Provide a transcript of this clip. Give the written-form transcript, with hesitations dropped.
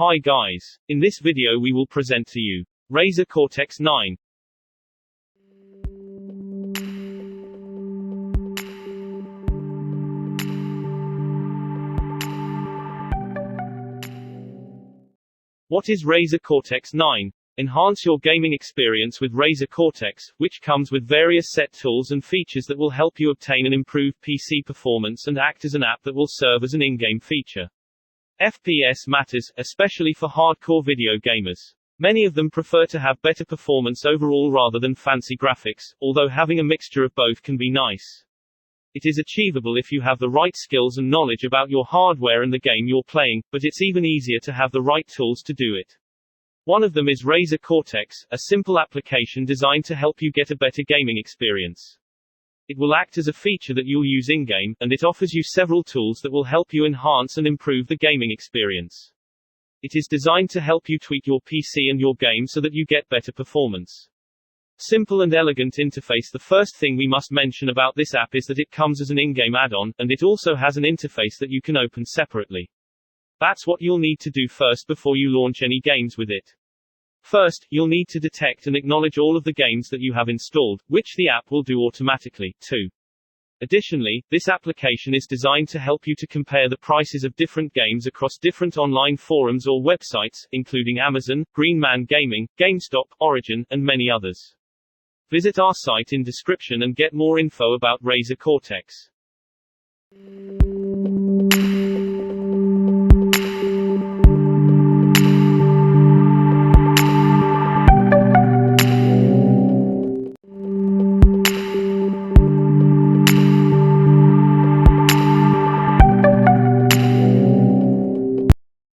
Hi guys. In this video we will present to you Razer Cortex 9. What is Razer Cortex 9? Enhance your gaming experience with Razer Cortex, which comes with various set tools and features that will help you obtain an improved PC performance and act as an app that will serve as an in-game feature. FPS matters, especially for hardcore video gamers. Many of them prefer to have better performance overall rather than fancy graphics, although having a mixture of both can be nice. It is achievable if you have the right skills and knowledge about your hardware and the game you're playing, but it's even easier to have the right tools to do it. One of them is Razer Cortex, a simple application designed to help you get a better gaming experience. It will act as a feature that you'll use in-game, and it offers you several tools that will help you enhance and improve the gaming experience. It is designed to help you tweak your PC and your game so that you get better performance. Simple and elegant interface. The first thing we must mention about this app is that it comes as an in-game add-on, and it also has an interface that you can open separately. That's what you'll need to do first before you launch any games with it. First, you'll need to detect and acknowledge all of the games that you have installed, which the app will do automatically, too. Additionally, this application is designed to help you to compare the prices of different games across different online forums or websites, including Amazon, Green Man Gaming, GameStop, Origin, and many others. Visit our site in description and get more info about Razer Cortex.